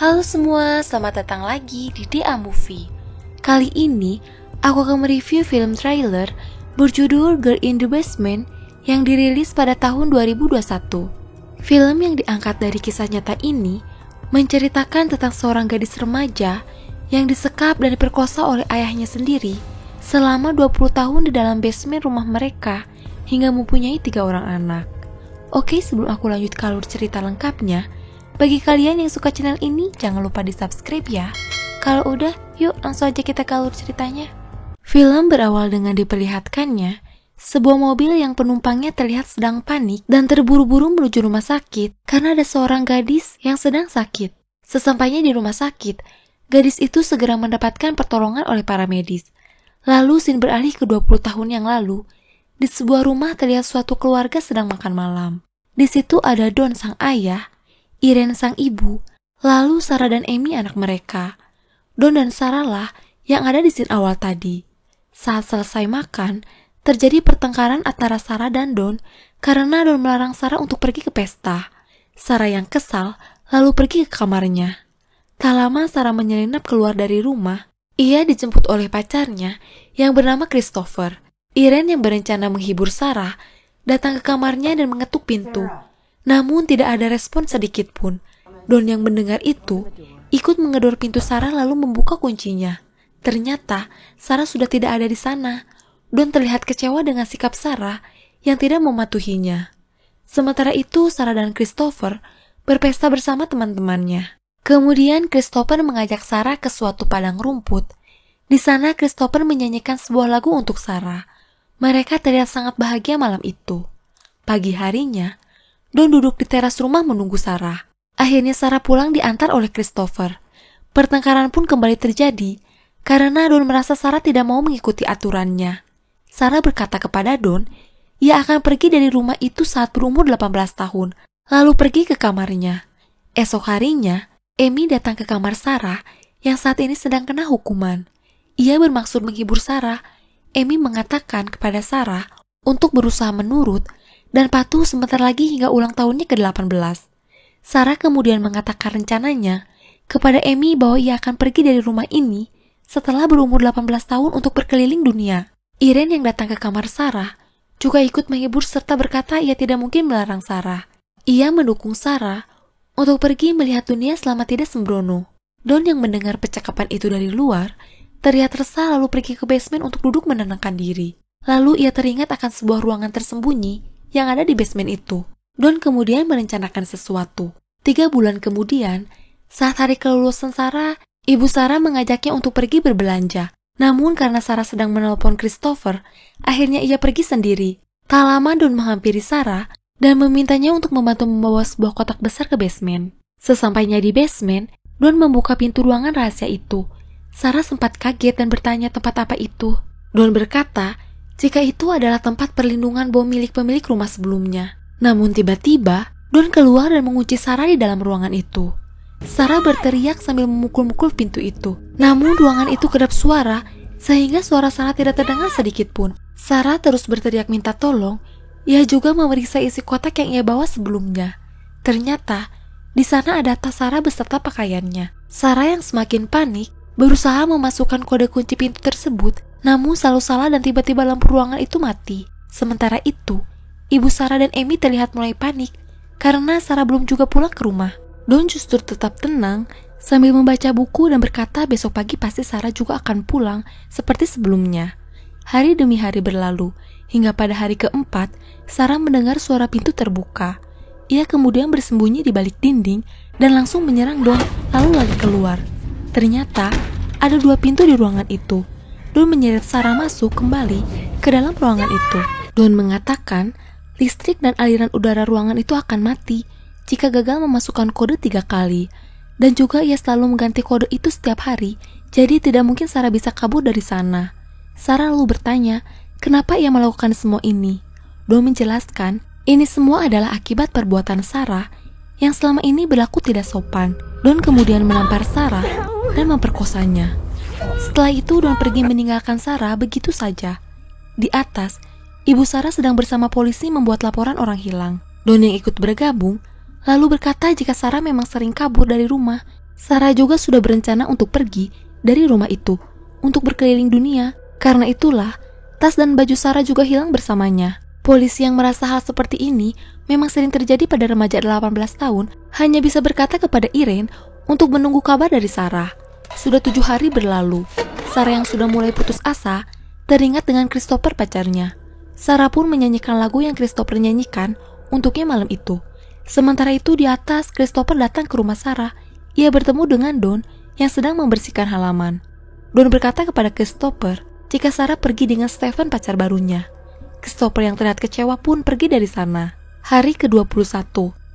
Halo semua, selamat datang lagi di DA Movie. Kali ini, aku akan mereview film trailer berjudul Girl in the Basement yang dirilis pada tahun 2021. Film yang diangkat dari kisah nyata ini menceritakan tentang seorang gadis remaja yang disekap dan diperkosa oleh ayahnya sendiri selama 20 tahun di dalam basement rumah mereka hingga mempunyai 3 orang anak. Oke, sebelum aku lanjut ke alur cerita lengkapnya, bagi kalian yang suka channel ini, jangan lupa di subscribe ya. Kalau udah, yuk langsung aja kita ke alur ceritanya. Film berawal dengan diperlihatkannya sebuah mobil yang penumpangnya terlihat sedang panik dan terburu-buru menuju rumah sakit karena ada seorang gadis yang sedang sakit. Sesampainya di rumah sakit, gadis itu segera mendapatkan pertolongan oleh para medis. Lalu scene beralih ke 20 tahun yang lalu. Di sebuah rumah terlihat suatu keluarga sedang makan malam. Di situ ada Don sang ayah, Irene sang ibu, lalu Sarah dan Amy anak mereka. Don dan Sarah lah yang ada di scene awal tadi. Saat selesai makan, terjadi pertengkaran antara Sarah dan Don karena Don melarang Sarah untuk pergi ke pesta. Sarah yang kesal lalu pergi ke kamarnya. Tak lama Sarah menyelinap keluar dari rumah. Ia dijemput oleh pacarnya yang bernama Christopher. Irene yang berencana menghibur Sarah datang ke kamarnya dan mengetuk pintu. Namun tidak ada respon sedikit pun. Don yang mendengar itu ikut menggedor pintu Sarah lalu membuka kuncinya. Ternyata Sarah sudah tidak ada di sana. Don terlihat kecewa dengan sikap Sarah yang tidak mematuhinya. Sementara itu Sarah dan Christopher berpesta bersama teman-temannya. Kemudian Christopher mengajak Sarah ke suatu padang rumput. Di sana Christopher menyanyikan sebuah lagu untuk Sarah. Mereka terlihat sangat bahagia malam itu. Pagi harinya, Don duduk di teras rumah menunggu Sarah. Akhirnya Sarah pulang diantar oleh Christopher. Pertengkaran pun kembali terjadi karena Don merasa Sarah tidak mau mengikuti aturannya. Sarah berkata kepada Don, ia akan pergi dari rumah itu saat berumur 18 tahun, lalu pergi ke kamarnya. Esok harinya, Amy datang ke kamar Sarah yang saat ini sedang kena hukuman. Ia bermaksud menghibur Sarah. Amy mengatakan kepada Sarah untuk berusaha menurut dan patuh sebentar lagi hingga ulang tahunnya ke-18. Sarah kemudian mengatakan rencananya kepada Amy bahwa ia akan pergi dari rumah ini setelah berumur 18 tahun untuk berkeliling dunia. Irene yang datang ke kamar Sarah juga ikut menghibur serta berkata ia tidak mungkin melarang Sarah. Ia mendukung Sarah untuk pergi melihat dunia selama tidak sembrono. Don yang mendengar percakapan itu dari luar terlihat resah lalu pergi ke basement untuk duduk menenangkan diri. Lalu ia teringat akan sebuah ruangan tersembunyi yang ada di basement itu. Don kemudian merencanakan sesuatu. 3 bulan kemudian, saat hari kelulusan Sarah, ibu Sarah mengajaknya untuk pergi berbelanja. Namun karena Sarah sedang menelpon Christopher, akhirnya ia pergi sendiri. Tak lama Don menghampiri Sarah dan memintanya untuk membantu membawa sebuah kotak besar ke basement. Sesampainya di basement, Don membuka pintu ruangan rahasia itu. Sarah sempat kaget dan bertanya tempat apa itu. Don berkata, jika itu adalah tempat perlindungan bom milik pemilik rumah sebelumnya. Namun tiba-tiba, Don keluar dan mengunci Sarah di dalam ruangan itu. Sarah berteriak sambil memukul-mukul pintu itu. Namun ruangan itu kedap suara, sehingga suara Sarah tidak terdengar sedikit pun. Sarah terus berteriak minta tolong. Ia juga memeriksa isi kotak yang ia bawa sebelumnya. Ternyata, di sana ada tas Sarah beserta pakaiannya. Sarah yang semakin panik, berusaha memasukkan kode kunci pintu tersebut, namun selalu salah dan tiba-tiba lampu ruangan itu mati. Sementara itu, ibu Sarah dan Amy terlihat mulai panik karena Sarah belum juga pulang ke rumah. Don justru tetap tenang sambil membaca buku dan berkata besok pagi pasti Sarah juga akan pulang seperti sebelumnya. Hari demi hari berlalu, hingga pada hari keempat, Sarah mendengar suara pintu terbuka. Ia kemudian bersembunyi di balik dinding dan langsung menyerang Don, lalu lari keluar. Ternyata ada 2 pintu di ruangan itu. Don menyeret Sarah masuk kembali ke dalam ruangan itu. Don mengatakan listrik dan aliran udara ruangan itu akan mati jika gagal memasukkan kode 3 kali. Dan juga ia selalu mengganti kode itu setiap hari, jadi tidak mungkin Sarah bisa kabur dari sana. Sarah lalu bertanya, kenapa ia melakukan semua ini? Don menjelaskan, ini semua adalah akibat perbuatan Sarah yang selama ini berlaku tidak sopan. Don kemudian menampar Sarah dan memperkosanya. Setelah itu Don pergi meninggalkan Sarah begitu saja. Di atas, ibu Sarah sedang bersama polisi membuat laporan orang hilang. Don yang ikut bergabung lalu berkata jika Sarah memang sering kabur dari rumah Sarah juga sudah berencana untuk pergi dari rumah itu untuk berkeliling dunia. Karena itulah, tas dan baju Sarah juga hilang bersamanya. Polisi yang merasa hal seperti ini memang sering terjadi pada remaja 18 tahun hanya bisa berkata kepada Irene untuk menunggu kabar dari Sarah. Sudah 7 hari berlalu. Sarah yang sudah mulai putus asa teringat dengan Christopher pacarnya. Sarah pun menyanyikan lagu yang Christopher nyanyikan untuknya malam itu. Sementara itu di atas, Christopher datang ke rumah Sarah. Ia bertemu dengan Don yang sedang membersihkan halaman. Don berkata kepada Christopher jika Sarah pergi dengan Stephen pacar barunya. Christopher yang terlihat kecewa pun pergi dari sana. Hari ke-21,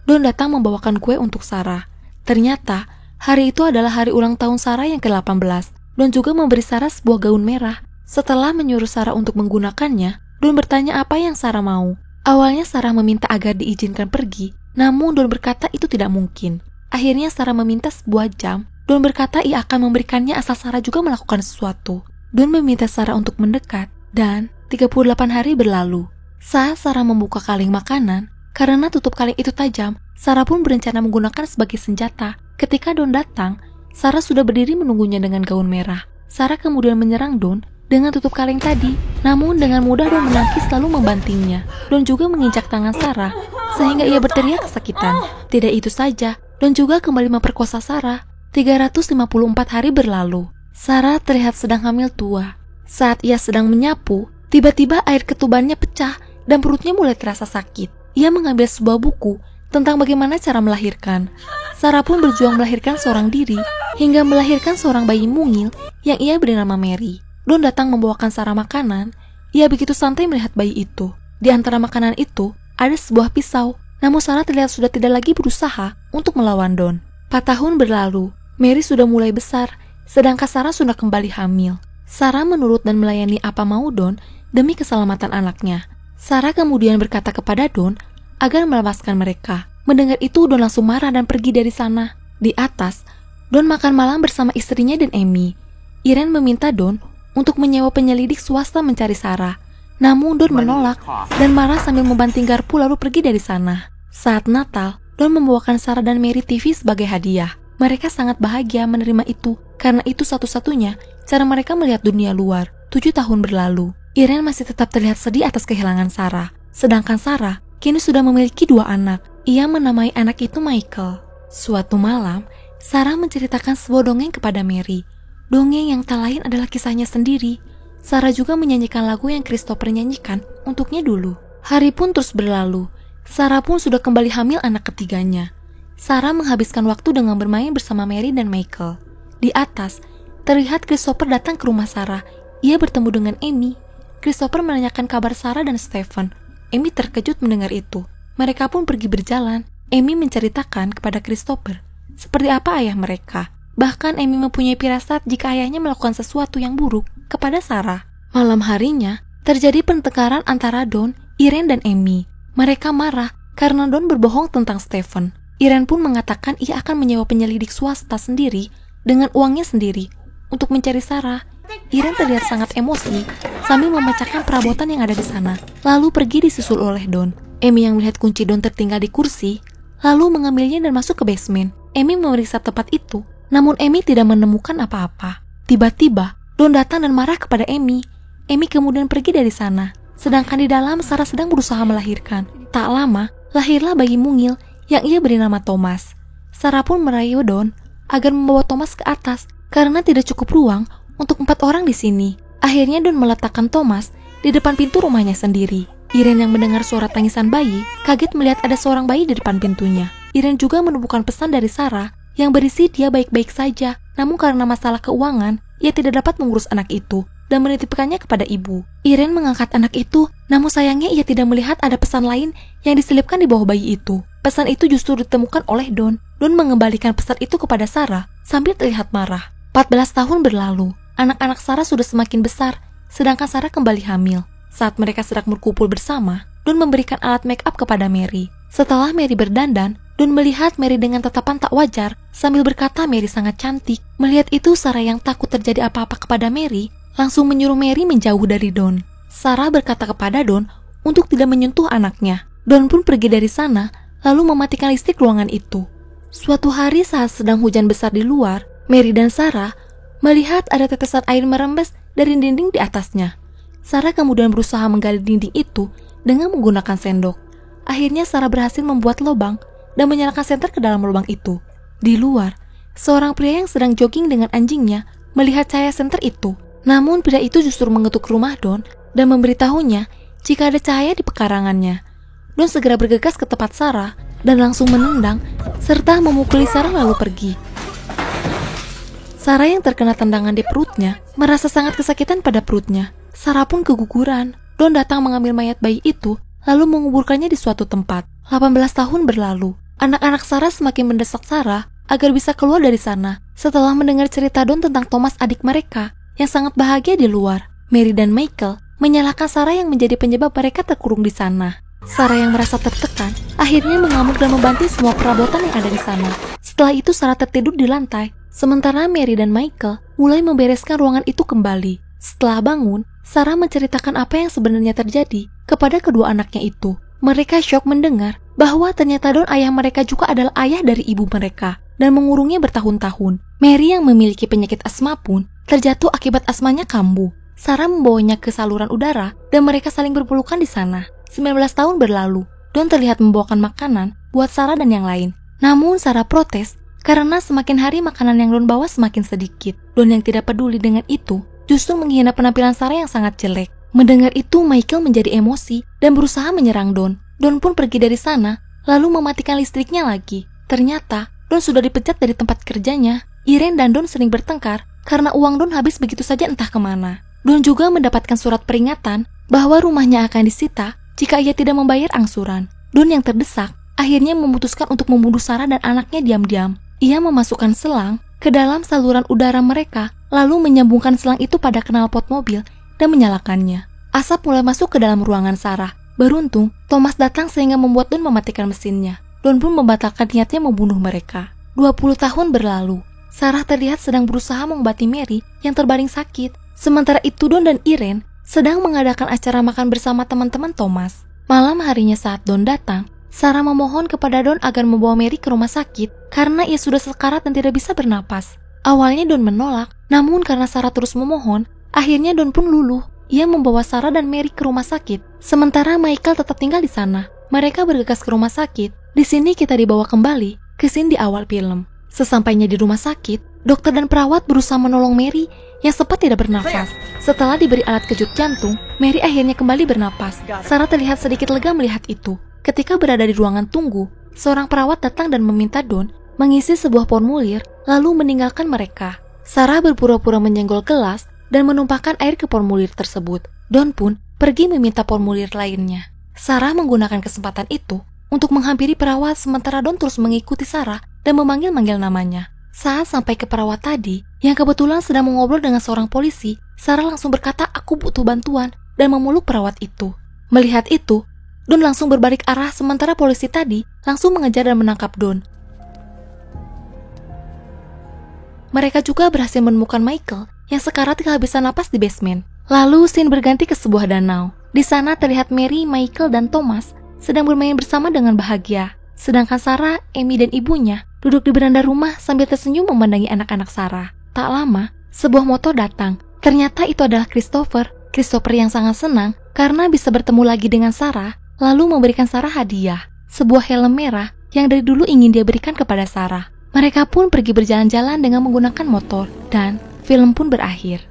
Don datang membawakan kue untuk Sarah. Ternyata hari itu adalah hari ulang tahun Sarah yang ke-18. Don juga memberi Sarah sebuah gaun merah. Setelah menyuruh Sarah untuk menggunakannya, Don bertanya apa yang Sarah mau. Awalnya Sarah meminta agar diizinkan pergi, namun Don berkata itu tidak mungkin. Akhirnya Sarah meminta sebuah jam. Don berkata ia akan memberikannya asal Sarah juga melakukan sesuatu. Don meminta Sarah untuk mendekat, dan 38 hari berlalu. Saat Sarah membuka kaleng makanan, karena tutup kaleng itu tajam, Sarah pun berencana menggunakan sebagai senjata. Ketika Don datang, Sarah sudah berdiri menunggunya dengan gaun merah. Sarah kemudian menyerang Don dengan tutup kaleng tadi, namun dengan mudah Don menangkis lalu membantingnya. Don juga menginjak tangan Sarah, sehingga ia berteriak kesakitan. Tidak itu saja, Don juga kembali memperkosa Sarah. 354 hari berlalu. Sarah terlihat sedang hamil tua. Saat ia sedang menyapu, tiba-tiba air ketubannya pecah dan perutnya mulai terasa sakit. Ia mengambil sebuah buku tentang bagaimana cara melahirkan. Sarah pun berjuang melahirkan seorang diri hingga melahirkan seorang bayi mungil yang ia beri nama Mary. Don datang membawakan Sarah makanan. Ia begitu santai melihat bayi itu. Di antara makanan itu ada sebuah pisau. Namun Sarah terlihat sudah tidak lagi berusaha untuk melawan Don. 4 tahun berlalu. Mary sudah mulai besar, sedangkan Sarah sudah kembali hamil. Sarah menurut dan melayani apa mau Don demi keselamatan anaknya. Sarah kemudian berkata kepada Don agar melepaskan mereka. Mendengar itu, Don langsung marah dan pergi dari sana. Di atas, Don makan malam bersama istrinya dan Amy. Irene meminta Don untuk menyewa penyelidik swasta mencari Sarah. Namun Don menolak dan marah sambil membanting garpu lalu pergi dari sana. Saat Natal, Don membawakan Sarah dan Mary TV sebagai hadiah. Mereka sangat bahagia menerima itu karena itu satu-satunya cara mereka melihat dunia luar. 7 tahun berlalu. Irene masih tetap terlihat sedih atas kehilangan Sarah. Sedangkan Sarah kini sudah memiliki 2 anak. Ia menamai anak itu Michael. Suatu malam, Sarah menceritakan sebuah dongeng kepada Mary. Dongeng yang tak lain adalah kisahnya sendiri. Sarah juga menyanyikan lagu yang Christopher nyanyikan untuknya dulu. Hari pun terus berlalu. Sarah pun sudah kembali hamil anak ketiganya. Sarah menghabiskan waktu dengan bermain bersama Mary dan Michael. Di atas, terlihat Christopher datang ke rumah Sarah. Ia bertemu dengan Amy. Christopher menanyakan kabar Sarah dan Stephen. Amy terkejut mendengar itu. Mereka pun pergi berjalan. Amy menceritakan kepada Christopher seperti apa ayah mereka. Bahkan Amy mempunyai firasat jika ayahnya melakukan sesuatu yang buruk kepada Sarah. Malam harinya, terjadi pertengkaran antara Don, Irene, dan Amy. Mereka marah karena Don berbohong tentang Stephen. Irene pun mengatakan ia akan menyewa penyelidik swasta sendiri dengan uangnya sendiri untuk mencari Sarah. Irene terlihat sangat emosi sambil memecahkan perabotan yang ada di sana, lalu pergi disusul oleh Don. Amy yang melihat kunci Don tertinggal di kursi, lalu mengambilnya dan masuk ke basement. Amy memeriksa tempat itu, namun Amy tidak menemukan apa-apa. Tiba-tiba, Don datang dan marah kepada Amy. Amy kemudian pergi dari sana. Sedangkan di dalam, Sarah sedang berusaha melahirkan. Tak lama, lahirlah bayi mungil yang ia beri nama Thomas. Sarah pun merayu Don agar membawa Thomas ke atas karena tidak cukup ruang untuk 4 orang di sini. Akhirnya Don meletakkan Thomas di depan pintu rumahnya sendiri. Irene yang mendengar suara tangisan bayi, kaget melihat ada seorang bayi di depan pintunya. Irene juga menemukan pesan dari Sarah yang berisi dia baik-baik saja, namun karena masalah keuangan, ia tidak dapat mengurus anak itu dan menitipkannya kepada ibu. Irene mengangkat anak itu, namun sayangnya ia tidak melihat ada pesan lain yang diselipkan di bawah bayi itu. Pesan itu justru ditemukan oleh Don. Don mengembalikan pesan itu kepada Sarah sambil terlihat marah. 14 tahun berlalu, anak-anak Sarah sudah semakin besar, sedangkan Sarah kembali hamil. Saat mereka sedang berkumpul bersama, Don memberikan alat make up kepada Mary. Setelah Mary berdandan, Don melihat Mary dengan tatapan tak wajar sambil berkata Mary sangat cantik. Melihat itu, Sarah yang takut terjadi apa-apa kepada Mary langsung menyuruh Mary menjauh dari Don. Sarah berkata kepada Don untuk tidak menyentuh anaknya. Don pun pergi dari sana lalu mematikan listrik ruangan itu. Suatu hari saat sedang hujan besar di luar, Mary dan Sarah melihat ada tetesan air merembes dari dinding di atasnya. Sarah kemudian berusaha menggali dinding itu dengan menggunakan sendok. Akhirnya Sarah berhasil membuat lubang dan menyalakan senter ke dalam lubang itu. Di luar, seorang pria yang sedang jogging dengan anjingnya melihat cahaya senter itu. Namun pria itu justru mengetuk rumah Don dan memberitahunya jika ada cahaya di pekarangannya. Don segera bergegas ke tempat Sarah dan langsung menendang serta memukuli Sarah lalu pergi. Sarah yang terkena tendangan di perutnya merasa sangat kesakitan pada perutnya. Sarah pun keguguran. Don datang mengambil mayat bayi itu lalu menguburkannya di suatu tempat. 18 tahun berlalu. Anak-anak Sarah semakin mendesak Sarah agar bisa keluar dari sana. Setelah mendengar cerita Don tentang Thomas, adik mereka yang sangat bahagia di luar, Mary dan Michael menyalahkan Sarah yang menjadi penyebab mereka terkurung di sana. Sarah yang merasa tertekan akhirnya mengamuk dan membanting semua perabotan yang ada di sana. Setelah itu Sarah tertidur di lantai, sementara Mary dan Michael mulai membereskan ruangan itu kembali. Setelah bangun, Sarah menceritakan apa yang sebenarnya terjadi kepada kedua anaknya itu. Mereka syok mendengar bahwa ternyata Don, ayah mereka, juga adalah ayah dari ibu mereka dan mengurungnya bertahun-tahun. Mary yang memiliki penyakit asma pun terjatuh akibat asmanya kambuh. Sarah membawanya ke saluran udara dan mereka saling berpelukan di sana. 19 tahun berlalu, Don terlihat membawakan makanan buat Sarah dan yang lain. Namun Sarah protes karena semakin hari makanan yang Don bawa semakin sedikit. Don yang tidak peduli dengan itu justru menghina penampilan Sarah yang sangat jelek. Mendengar itu Michael menjadi emosi dan berusaha menyerang Don. Don pun pergi dari sana lalu mematikan listriknya lagi. Ternyata Don sudah dipecat dari tempat kerjanya. Irene dan Don sering bertengkar karena uang Don habis begitu saja entah kemana. Don juga mendapatkan surat peringatan bahwa rumahnya akan disita jika ia tidak membayar angsuran. Don yang terdesak akhirnya memutuskan untuk membunuh Sarah dan anaknya diam-diam. Ia memasukkan selang ke dalam saluran udara mereka, lalu menyambungkan selang itu pada knalpot mobil dan menyalakannya. Asap mulai masuk ke dalam ruangan Sarah. Beruntung, Thomas datang sehingga membuat Don mematikan mesinnya. Don pun membatalkan niatnya membunuh mereka. 20 tahun berlalu. Sarah terlihat sedang berusaha mengobati Mary yang terbaring sakit. Sementara itu Don dan Irene sedang mengadakan acara makan bersama teman-teman Thomas. Malam harinya saat Don datang, Sarah memohon kepada Don agar membawa Mary ke rumah sakit karena ia sudah sekarat dan tidak bisa bernapas. Awalnya Don menolak, namun karena Sarah terus memohon, akhirnya Don pun luluh. Ia membawa Sarah dan Mary ke rumah sakit, sementara Michael tetap tinggal di sana. Mereka bergegas ke rumah sakit. Di sini kita dibawa kembali ke scene di awal film. Sesampainya di rumah sakit, dokter dan perawat berusaha menolong Mary yang sempat tidak bernafas. Setelah diberi alat kejut jantung, Mary akhirnya kembali bernapas. Sarah terlihat sedikit lega melihat itu. Ketika berada di ruangan tunggu, seorang perawat datang dan meminta Don mengisi sebuah formulir lalu meninggalkan mereka. Sarah berpura-pura menyenggol gelas dan menumpahkan air ke formulir tersebut. Don pun pergi meminta formulir lainnya. Sarah menggunakan kesempatan itu untuk menghampiri perawat sementara Don terus mengikuti Sarah dan memanggil-manggil namanya. Saat sampai ke perawat tadi, yang kebetulan sedang mengobrol dengan seorang polisi, Sarah langsung berkata, "Aku butuh bantuan," dan memeluk perawat itu. Melihat itu, Don langsung berbalik arah sementara polisi tadi langsung mengejar dan menangkap Don. Mereka juga berhasil menemukan Michael yang sekarat kehabisan napas di basement. Lalu scene berganti ke sebuah danau. Di sana terlihat Mary, Michael, dan Thomas sedang bermain bersama dengan bahagia. Sedangkan Sarah, Amy, dan ibunya duduk di beranda rumah sambil tersenyum memandangi anak-anak Sarah. Tak lama, sebuah motor datang. Ternyata itu adalah Christopher. Christopher yang sangat senang karena bisa bertemu lagi dengan Sarah, lalu memberikan Sarah hadiah, sebuah helm merah yang dari dulu ingin dia berikan kepada Sarah. Mereka pun pergi berjalan-jalan dengan menggunakan motor, dan film pun berakhir.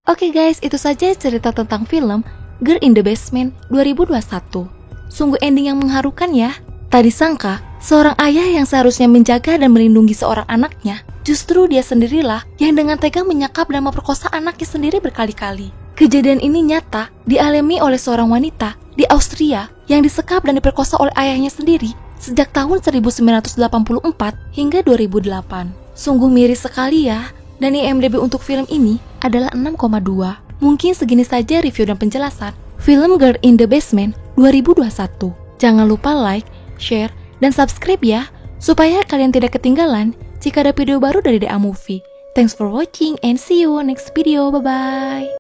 Oke guys, itu saja cerita tentang film Girl in the Basement 2021. Sungguh ending yang mengharukan ya. Tak disangka, seorang ayah yang seharusnya menjaga dan melindungi seorang anaknya, justru dia sendirilah yang dengan tega menyekap dan memperkosa anaknya sendiri berkali-kali. Kejadian ini nyata dialami oleh seorang wanita di Austria yang disekap dan diperkosa oleh ayahnya sendiri sejak tahun 1984 hingga 2008. Sungguh miris sekali ya, dan IMDb untuk film ini adalah 6,2. Mungkin segini saja review dan penjelasan film Girl in the Basement 2021. Jangan lupa like, share, dan subscribe ya, supaya kalian tidak ketinggalan jika ada video baru dari DA Movie. Thanks for watching and see you next video, bye-bye.